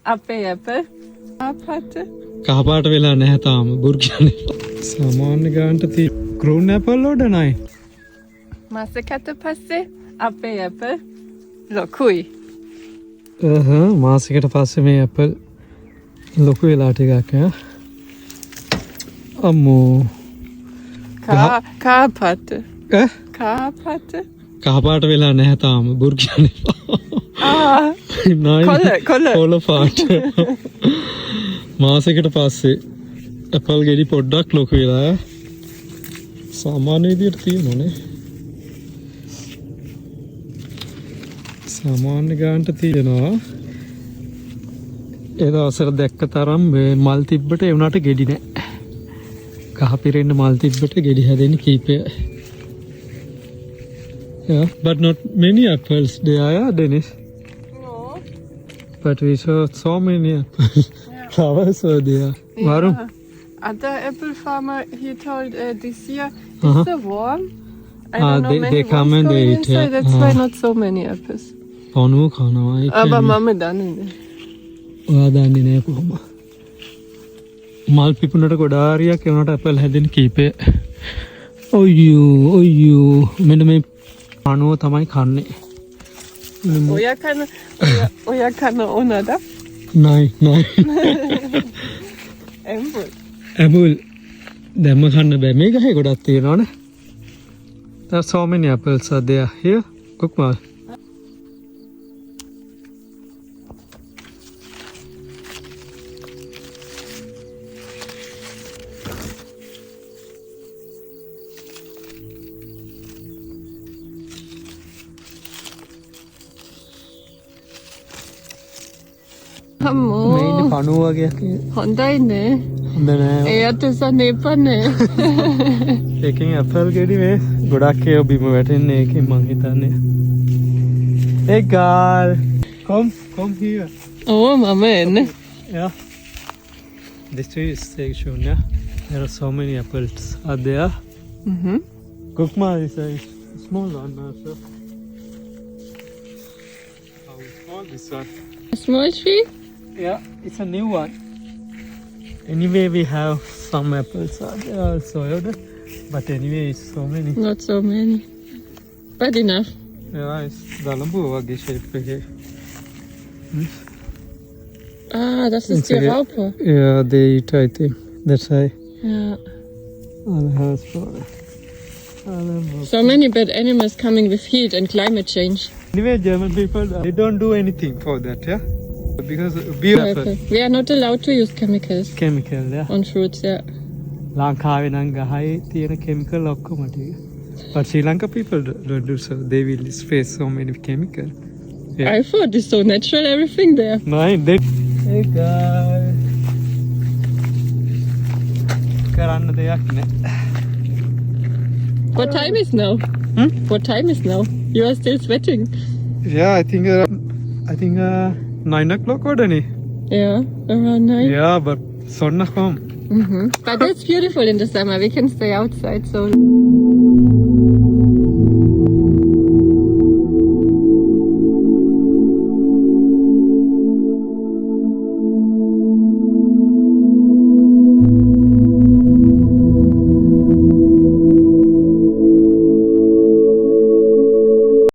අපේ apple. ආපත. කහපාට වෙලා නැහැ තාම බුරු කියන්නේ. සාමාන්‍ය ගානට තියෙන ක්‍රෝන් ඇපල් වල නයි. මාසෙකට පස්සේ අපේ apple ලොකුයි. මාසෙකට පස්සේ මේ ඇපල් ලොකු වෙලා ටිකක් ඈ. අම්මෝ. කාපත. කාපත. කහපාට වෙලා නැහැ තාම බුරු කියන්නේ. කොළ පාට. මාසෙකට පස්සේ ඇපල් ගෙඩි පොඩ්ඩක් ලොකු වෙලා සාමාන්‍ය විදියට තියෙනනේ. සාමාන්‍ය ගානට තියෙනවා. ඒ දවසට දැක්ක තරම් මල් තිබ්බට ඒ වුණාට ගෙඩි නැහැ. කහ පිරෙන්න මල් තිබ්බට ගෙඩි හැදෙන්නේ කීපයයි. Yeah, but not many apples there, yeah, Dennis? No. But we saw so many apples. Flowers were there. Yeah. Warum? Other apple farmer, he told this year it's so warm. I don't know, they come and they eat. inside, Yeah. that's why not so many apples. පණුව කනවා ඒක. Aber Mama දන්නේ. ඔයා දන්නේ නෑ කොහොම. මල් පිපුණට ගොඩාරියක් ඒ වුණාට Apple හැදෙන කීපය. ඔයෝ මෙන්න මේ පණුව තමයි කන්නේ. ඔයා කන ඕනද? නයි. ඇපල් දැම්ම කන්න බෑ. මේ ගහේ ගොඩක් තියෙනවනේ. There are so many apples are there. Here, cook mal. අම්මෝ මේ ඉන්නේ පණුව වගේ. හොඳයිනේ. හොඳ නෑ. එයාට සනීපනේ. ඒකෙන් ඇපල් ගෙඩි මේ ගොඩක් ඒවා බිම වැටෙන්නේ ඒකෙන් මං හිතන්නේ. Hey girl, come here. ඕ මම එන්නේ. Yeah. This tree is section, yeah. There are so many apples are there. Gokma is a small one also. How small this one? A small tree? Yeah, it's a new one. Anyway, we have some apples are there also, but anyway, it's so many. Not so many. But enough. Yeah, it's Dalambu wagi shape here. Ah, das ist die Raupe. Yeah, they eat, I think. That's why. Yeah. So many bad animals coming with heat and climate change. Anyway, German people, they don't do anything for that, yeah? Because okay. We are not allowed to use chemicals. Chemical, yeah. On fruits, yeah. ලංකාවේ නම් ගහයි තියෙන chemical ඔක්කොම ටික. But Sri Lanka people don't do so. They will spray so many chemical. Yeah. I thought it's so natural, everything there. No, they... Hey guys. කරන්න දෙයක් නෑ. What time is now? What time is now? You are still sweating. Yeah, I think 9 o'clock already. Yeah, around 9. Yeah, but sun come. But it's beautiful in the summer. We can stay outside, so...